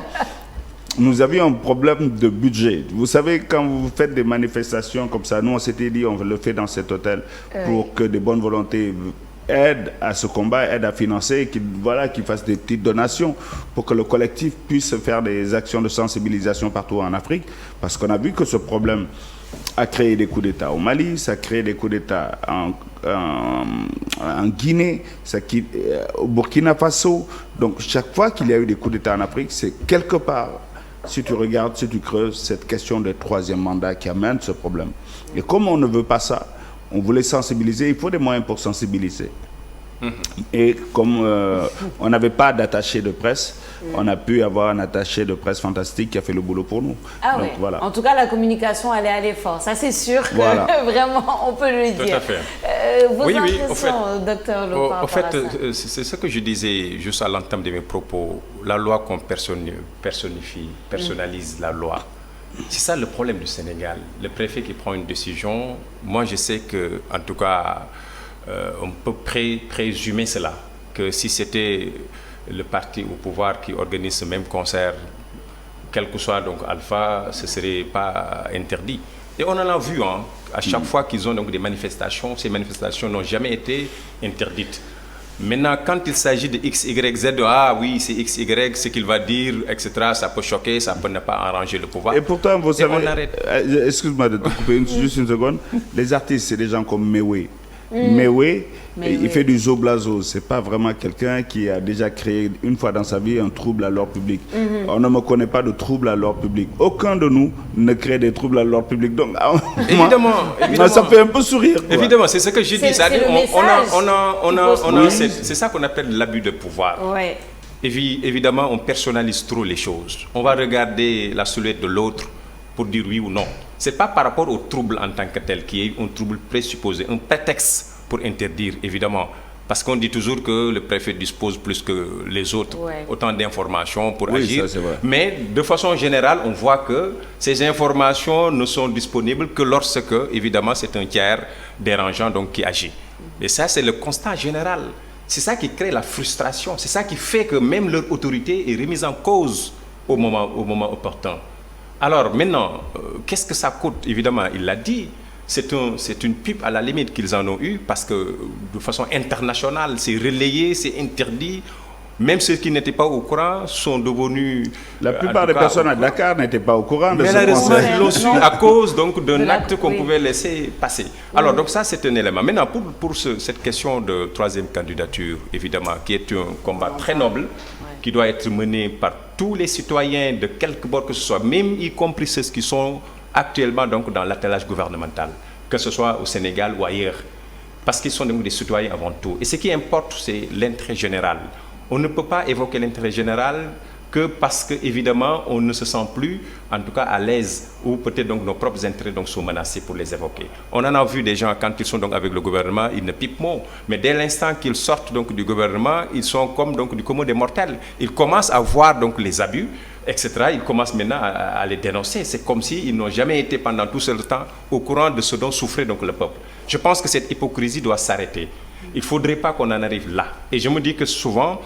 nous avions un problème de budget. Vous savez, quand vous faites des manifestations comme ça, nous on s'était dit on le fait dans cet hôtel pour que des bonnes volontés aide à ce combat, aide à financer, qu'ils fassent des petites donations pour que le collectif puisse faire des actions de sensibilisation partout en Afrique. Parce qu'on a vu que ce problème a créé des coups d'État au Mali, ça a créé des coups d'État en Guinée, au Burkina Faso. Donc chaque fois qu'il y a eu des coups d'État en Afrique, c'est quelque part si tu regardes, si tu creuses, cette question de troisième mandat qui amène ce problème. Et comme on ne veut pas ça, on voulait sensibiliser, il faut des moyens pour sensibiliser. Et comme on n'avait pas d'attaché de presse, on a pu avoir un attaché de presse fantastique qui a fait le boulot pour nous. Ah donc, ouais. Voilà. En tout cas, la communication, elle est allée fort. Ça, c'est sûr que Voilà. vraiment, on peut le dire. Tout à fait. Vos Oui, impressions, docteur Lo, par en rapport à fait, ça. c'est ce que je disais juste à l'entame de mes propos. La loi qu'on personnalise la loi. C'est ça le problème du Sénégal. Le préfet qui prend une décision, moi je sais que, en tout cas, on peut présumer cela, que si c'était le parti au pouvoir qui organise ce même concert, quel que soit donc Alpha, ce ne serait pas interdit. Et on en a vu, hein, à chaque fois qu'ils ont donc des manifestations, ces manifestations n'ont jamais été interdites. Maintenant, quand il s'agit de X, Y, Z, ah oui, c'est X, Y, ce qu'il va dire, etc., ça peut choquer, ça peut ne pas arranger le pouvoir. Et pourtant, vous savez, on arrête. Excuse-moi de te couper juste une seconde, les artistes, c'est des gens comme Mewe. Mewe, il fait du zoblazo. C'est pas vraiment quelqu'un qui a déjà créé une fois dans sa vie un trouble à l'ordre public. On ne me connaît pas de trouble à l'ordre public. Aucun de nous ne crée des troubles à l'ordre public. Donc, évidemment, ça fait un peu sourire. Quoi. Évidemment, c'est ce que je dis. C'est ça qu'on appelle l'abus de pouvoir. Ouais. Évidemment, on personnalise trop les choses. On va regarder la silhouette de l'autre pour dire oui ou non. Ce n'est pas par rapport au trouble en tant que tel, qui est un trouble présupposé, un prétexte pour interdire, évidemment. Parce qu'on dit toujours que le préfet dispose plus que les autres, autant d'informations pour agir. Ça, c'est vrai. Mais de façon générale, on voit que ces informations ne sont disponibles que lorsque, évidemment, c'est un tiers dérangeant donc, qui agit. Et ça, c'est le constat général. C'est ça qui crée la frustration. C'est ça qui fait que même leur autorité est remise en cause au moment opportun. Alors maintenant, qu'est-ce que ça coûte? Évidemment, il l'a dit, c'est une pipe à la limite qu'ils en ont eu parce que de façon internationale, c'est relayé, c'est interdit. Même ceux qui n'étaient pas au courant sont devenus... La plupart des personnes à Dakar n'étaient pas au courant de ce concert. Ils l'ont su à cause d'un acte qu'on oui. pouvait laisser passer. Alors, donc ça, c'est un élément. Maintenant, pour cette question de troisième candidature, évidemment, qui est un combat très noble, qui doit être mené par tous les citoyens de quelque bord que ce soit, même y compris ceux qui sont actuellement donc, dans l'attelage gouvernemental, que ce soit au Sénégal ou ailleurs, parce qu'ils sont donc des citoyens avant tout. Et ce qui importe, c'est l'intérêt général. On ne peut pas évoquer l'intérêt général que parce que évidemment on ne se sent plus, en tout cas à l'aise, ou peut-être donc nos propres intérêts donc sont menacés pour les évoquer. On en a vu des gens quand ils sont donc avec le gouvernement, ils ne pipent mot, mais dès l'instant qu'ils sortent donc du gouvernement, ils sont comme donc du commun des mortels. Ils commencent à voir donc les abus, etc. Ils commencent maintenant à les dénoncer. C'est comme s'ils n'ont jamais été pendant tout ce temps au courant de ce dont souffrait donc le peuple. Je pense que cette hypocrisie doit s'arrêter. Il ne faudrait pas qu'on en arrive là. Et je me dis que souvent,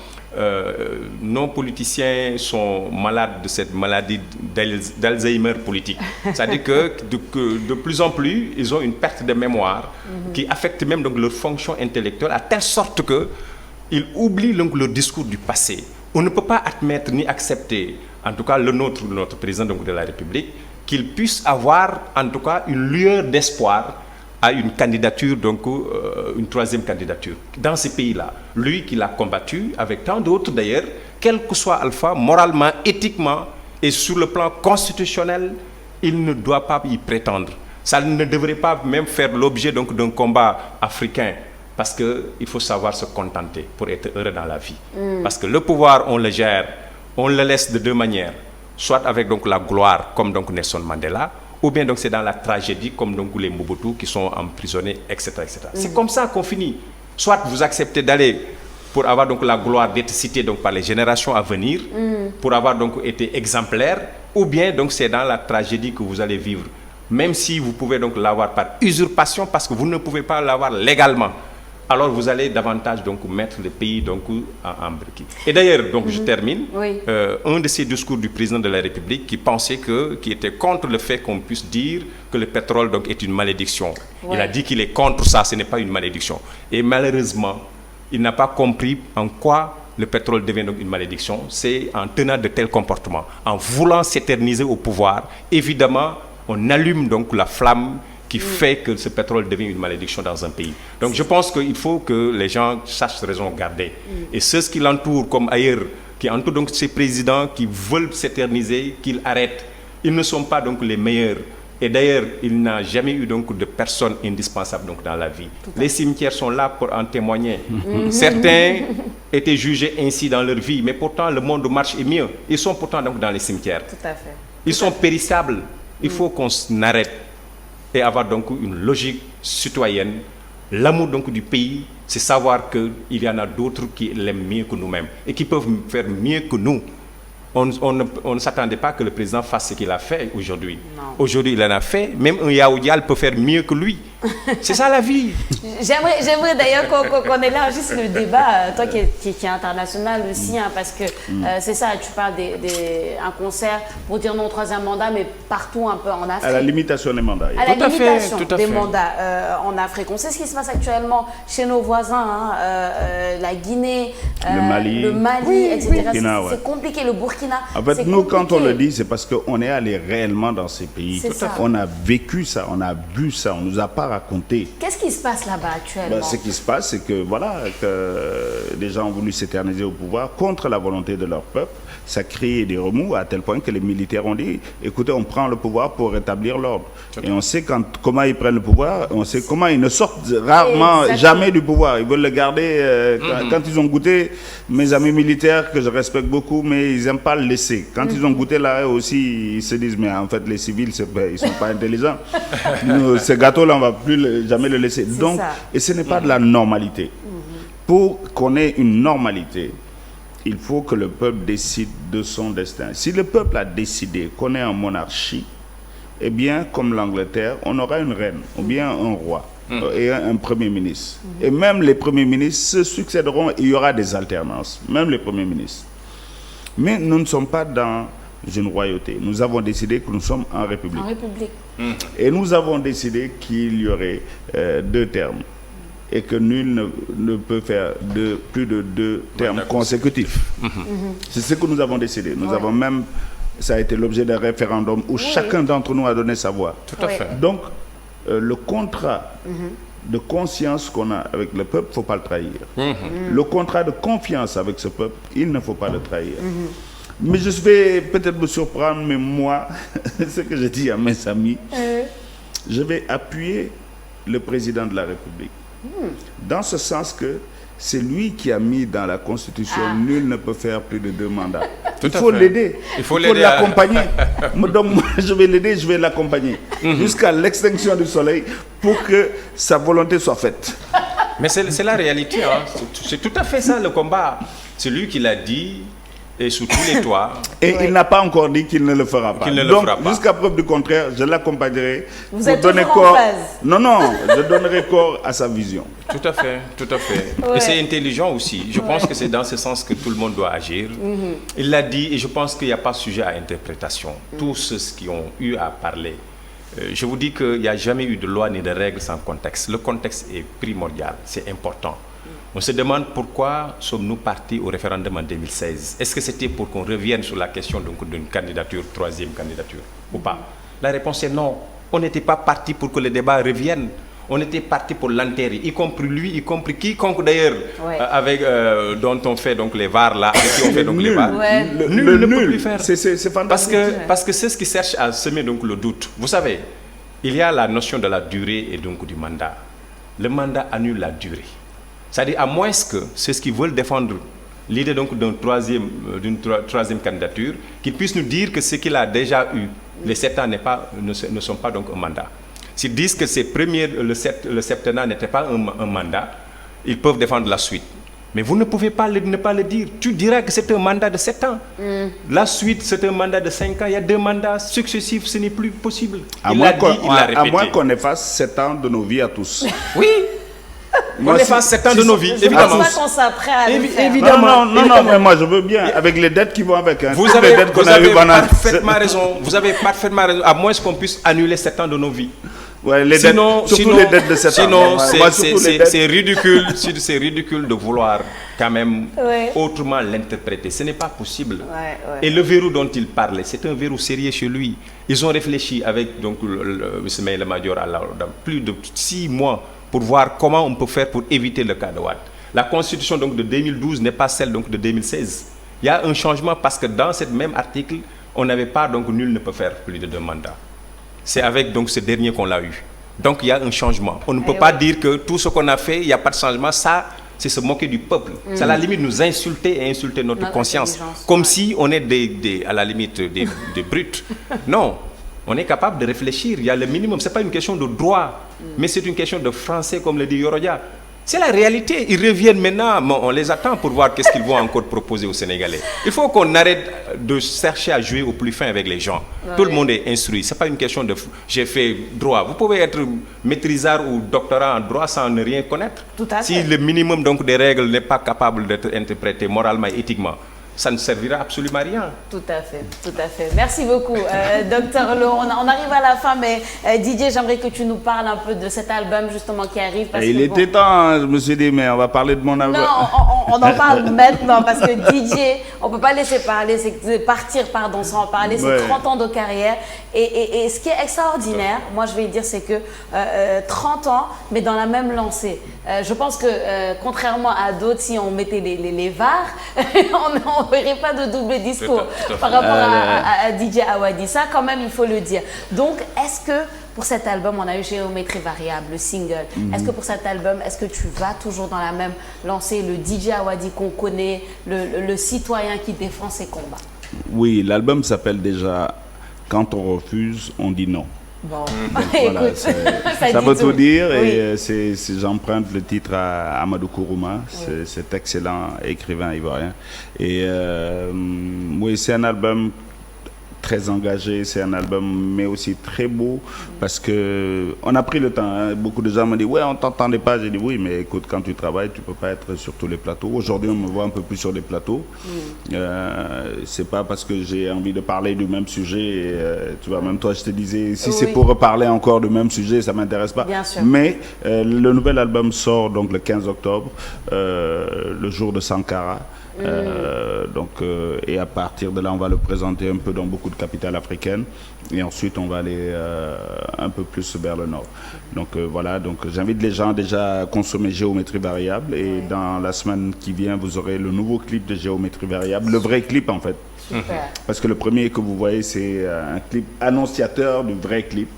nos politiciens sont malades de cette maladie d'Alzheimer politique. C'est-à-dire que de plus en plus, ils ont une perte de mémoire qui affecte même donc, leur fonction intellectuelle à telle sorte qu'ils oublient donc, leur discours du passé. On ne peut pas admettre ni accepter, en tout cas notre président donc, de la République, qu'il puisse avoir en tout cas une lueur d'espoir à une candidature, donc une troisième candidature. Dans ces pays-là, lui qui l'a combattu, avec tant d'autres d'ailleurs, quel que soit Alpha, moralement, éthiquement et sur le plan constitutionnel, il ne doit pas y prétendre. Ça ne devrait pas même faire l'objet donc d'un combat africain, parce qu'il faut savoir se contenter pour être heureux dans la vie. Parce que le pouvoir, on le gère, on le laisse de deux manières, soit avec donc la gloire, comme donc Nelson Mandela, ou bien donc c'est dans la tragédie comme donc les Mobutu qui sont emprisonnés, etc. etc. C'est comme ça qu'on finit. Soit vous acceptez d'aller pour avoir donc la gloire d'être cité donc par les générations à venir, pour avoir donc été exemplaire, ou bien donc c'est dans la tragédie que vous allez vivre. Même si vous pouvez donc l'avoir par usurpation parce que vous ne pouvez pas l'avoir légalement. Alors vous allez davantage donc mettre le pays donc en briques. Et d'ailleurs, donc je termine, un de ces discours du président de la République qui était contre le fait qu'on puisse dire que le pétrole donc est une malédiction. Il a dit qu'il est contre ça, ce n'est pas une malédiction. Et malheureusement, il n'a pas compris en quoi le pétrole devient donc une malédiction. C'est en tenant de tels comportements, en voulant s'éterniser au pouvoir. Évidemment, on allume donc la flamme qui fait que ce pétrole devient une malédiction dans un pays. Donc je pense qu'il faut que les gens sachent raison garder. Et ceux qui l'entourent, comme ailleurs, qui entourent donc ces présidents qui veulent s'éterniser, qu'ils arrêtent. Ils ne sont pas donc les meilleurs. Et d'ailleurs, il n'a jamais eu donc de personnes indispensables donc dans la vie. Les cimetières sont là pour en témoigner. Certains étaient jugés ainsi dans leur vie, mais pourtant le monde marche et mieux. Ils sont pourtant donc dans les cimetières. Tout à fait. Ils sont périssables. Il faut qu'on s'arrête et avoir donc une logique citoyenne. L'amour donc du pays, c'est savoir qu'il y en a d'autres qui l'aiment mieux que nous-mêmes et qui peuvent faire mieux que nous. On ne s'attendait pas que le président fasse ce qu'il a fait aujourd'hui. Aujourd'hui, il en a fait. Même un Yaoudial peut faire mieux que lui. C'est ça la vie. J'aimerais d'ailleurs qu'on élargisse le débat, toi qui es international aussi, hein, parce que c'est ça, tu parles d'un concert pour dire non au 3e mandat, mais partout un peu en Afrique. À la limitation des mandats. À la limitation des mandats en Afrique. On sait ce qui se passe actuellement chez nos voisins, hein, la Guinée, le Mali, oui, etc. Burkina, c'est compliqué, le Burkina. En fait, nous, quand on le dit, c'est parce qu'on est allé réellement dans ces pays. On a vécu ça, on a vu ça, on ne nous a pas raconté. Qu'est-ce qui se passe là-bas actuellement? Ce qui se passe, c'est que, voilà, que des gens ont voulu s'éterniser au pouvoir contre la volonté de leur peuple. Ça crée des remous à tel point que les militaires ont dit, écoutez, on prend le pouvoir pour rétablir l'ordre. Et on sait comment ils prennent le pouvoir, on sait comment ils ne sortent rarement, jamais du pouvoir. Ils veulent le garder. Quand ils ont goûté, mes amis militaires, que je respecte beaucoup, mais ils n'aiment pas le laisser. Quand ils ont goûté là aussi, ils se disent, mais en fait, les civils, ils ne sont pas intelligents. Ce gâteau-là, on ne va plus jamais le laisser. Donc, et ce n'est pas de la normalité. Pour qu'on ait une normalité, il faut que le peuple décide de son destin. Si le peuple a décidé qu'on est en monarchie, eh bien, comme l'Angleterre, on aura une reine, ou bien un roi, et un premier ministre. Et même les premiers ministres se succéderont, il y aura des alternances, même les premiers ministres. Mais nous ne sommes pas dans une royauté. Nous avons décidé que nous sommes en république. En république. Et nous avons décidé qu'il y aurait 2 termes. Et que nul ne peut faire plus de 2 termes consécutifs. C'est ce que nous avons décidé. Nous avons même, ça a été l'objet d'un référendum où chacun d'entre nous a donné sa voix. Tout à fait. Donc, le contrat de conscience qu'on a avec le peuple, il ne faut pas le trahir. Le contrat de confiance avec ce peuple, il ne faut pas le trahir. Mais je vais peut-être me surprendre, mais moi, ce que je dis à mes amis, je vais appuyer le président de la République. Dans ce sens que c'est lui qui a mis dans la Constitution nul ne peut faire plus de 2 mandats. Il faut l'aider, il faut l'accompagner. Donc moi, je vais l'aider, je vais l'accompagner jusqu'à l'extinction du soleil pour que sa volonté soit faite. Mais c'est la réalité, hein. C'est tout à fait ça le combat. C'est lui qui l'a dit. Et sous tous les toits. Et il n'a pas encore dit qu'il ne le fera pas. Donc, jusqu'à preuve du contraire, je l'accompagnerai. Vous êtes toujours en phase. Non, je donnerai corps à sa vision. Tout à fait, tout à fait. Et c'est intelligent aussi. Je pense que c'est dans ce sens que tout le monde doit agir. Il l'a dit et je pense qu'il n'y a pas sujet à interprétation. Tous ceux qui ont eu à parler, je vous dis qu'il n'y a jamais eu de loi ni de règles sans contexte. Le contexte est primordial, c'est important. On se demande pourquoi sommes-nous partis au référendum en 2016. Est-ce que c'était pour qu'on revienne sur la question d'une candidature, 3e candidature ou pas? La réponse est non. On n'était pas parti pour que le débat revienne. On était parti pour l'enterrer, y compris lui, y compris quiconque d'ailleurs, dont on fait donc les VAR là, avec qui on fait donc les VAR. Nul ne peut plus faire. C'est fantastique. Parce que c'est ce qui cherche à semer donc le doute. Vous savez, il y a la notion de la durée et donc du mandat. Le mandat annule la durée. C'est-à-dire, à moins que ceux qui veulent défendre l'idée donc d'une troisième candidature, qu'ils puissent nous dire que ce qu'il a déjà eu, les 7 ans ne sont pas donc un mandat. S'ils disent que le septennat n'était pas un mandat, ils peuvent défendre la suite. Mais vous ne pouvez pas ne pas le dire. Tu diras que c'est un mandat de 7 ans. La suite, c'est un mandat de 5 ans. Il y a 2 mandats successifs, ce n'est plus possible. À moins qu'on efface 7 ans de nos vies à tous. Oui. On efface 7 ans de nos vies, évidemment. Je ne pense pas qu'on s'apprête à le faire. Évidemment. Non, mais moi je veux bien, avec les dettes qui vont avec. Vous avez parfaitement raison. Vous avez parfaitement raison, à moins qu'on puisse annuler 7 ans de nos vies. Ouais, les dettes, surtout les dettes de 7 ans. Sinon, c'est ridicule de vouloir quand même autrement l'interpréter. Ce n'est pas possible. Et le verrou dont il parlait, c'est un verrou sérieux chez lui. Ils ont réfléchi avec donc le Major dans plus de 6 mois pour voir comment on peut faire pour éviter le cas de Wade. La constitution donc de 2012 n'est pas celle donc de 2016. Il y a un changement parce que dans ce même article, on n'avait pas, donc nul ne peut faire plus de 2 mandats. C'est avec donc ce dernier qu'on l'a eu. Donc il y a un changement. On ne peut pas dire que tout ce qu'on a fait, il n'y a pas de changement. Ça, c'est se moquer du peuple. C'est à la limite nous insulter et insulter notre conscience. Comme si on est à la limite des brutes. Non, on est capable de réfléchir. Il y a le minimum. Ce n'est pas une question de droit, mais c'est une question de français, comme le dit Yorodia. C'est la réalité. Ils reviennent maintenant, on les attend pour voir qu'est-ce qu'ils vont encore proposer aux Sénégalais. Il faut qu'on arrête de chercher à jouer au plus fin avec les gens. Tout le monde est instruit. Ce n'est pas une question de j'ai fait droit. Vous pouvez être maîtrisard ou doctorant en droit sans ne rien connaître. Tout à fait. Si le minimum donc, des règles n'est pas capable d'être interprété moralement et éthiquement, ça ne servira absolument à rien. Tout à fait, tout à fait. Merci beaucoup, Docteur Lo. On arrive à la fin, mais Didier, j'aimerais que tu nous parles un peu de cet album justement qui arrive. Parce il que, était temps, hein, je me suis dit, mais on va parler de mon album. Non, on en parle maintenant parce que Didier, on ne peut pas laisser partir sans en parler. C'est 30 ans de carrière. Et ce qui est extraordinaire, moi je vais dire, c'est que 30 ans, mais dans la même lancée. Je pense que contrairement à d'autres, si on mettait les VAR, on ne verrait pas de double discours par rapport à DJ Awadi. Ça, quand même, il faut le dire. Donc, est-ce que pour cet album, on a eu Géométrie Variable, le single. Est-ce que pour cet album, est-ce que tu vas toujours dans la même lancée, le DJ Awadi qu'on connaît, le citoyen qui défend ses combats? Oui, l'album s'appelle déjà « Quand on refuse, on dit non ». Bon, voilà, écoute, ça veut tout dire. Oui. Et j'emprunte le titre à Amadou Kourouma, cet excellent écrivain ivoirien. Et oui, c'est un album très engagé, c'est un album mais aussi très beau parce que on a pris le temps, hein. Beaucoup de gens m'ont dit ouais, on t'entendait pas. J'ai dit oui, mais écoute, quand tu travailles, tu peux pas être sur tous les plateaux. Aujourd'hui, on me voit un peu plus sur les plateaux. C'est pas parce que j'ai envie de parler du même sujet, tu vois, même toi je te disais, si c'est pour reparler encore du même sujet, ça m'intéresse pas. Bien sûr. Mais le nouvel album sort donc le 15 octobre, le jour de Sankara. Et à partir de là, on va le présenter un peu dans beaucoup de capitales africaines et ensuite on va aller un peu plus vers le nord. Donc voilà, donc j'invite les gens déjà à consommer Géométrie Variable et dans la semaine qui vient, vous aurez le nouveau clip de Géométrie Variable, le vrai clip en fait. Super. Parce que le premier que vous voyez, c'est un clip annonciateur du vrai clip.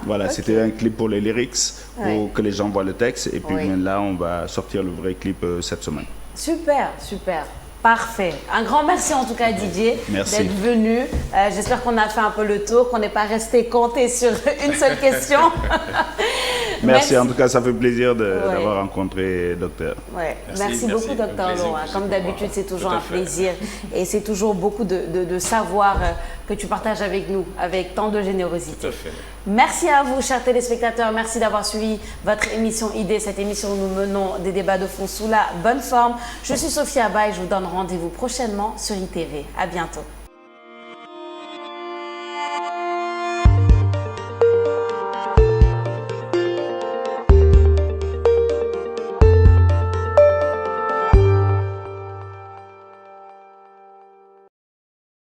Voilà, okay. C'était un clip pour les lyrics, pour que les gens voient le texte et puis là, on va sortir le vrai clip cette semaine. Super, super. Parfait. Un grand merci en tout cas Didier d'être venu. J'espère qu'on a fait un peu le tour, qu'on n'est pas resté compté sur une seule question. Merci, en tout cas ça fait plaisir d'avoir rencontré Docteur. Merci beaucoup Docteur Lo. Comme d'habitude c'est toujours un plaisir et c'est toujours beaucoup de savoir que tu partages avec nous, avec tant de générosité. Merci à vous chers téléspectateurs, merci d'avoir suivi votre émission Idée, cette émission où nous menons des débats de fond sous la bonne forme. Je suis Sophia Ba et je vous donne rendez-vous prochainement sur ITV. À bientôt.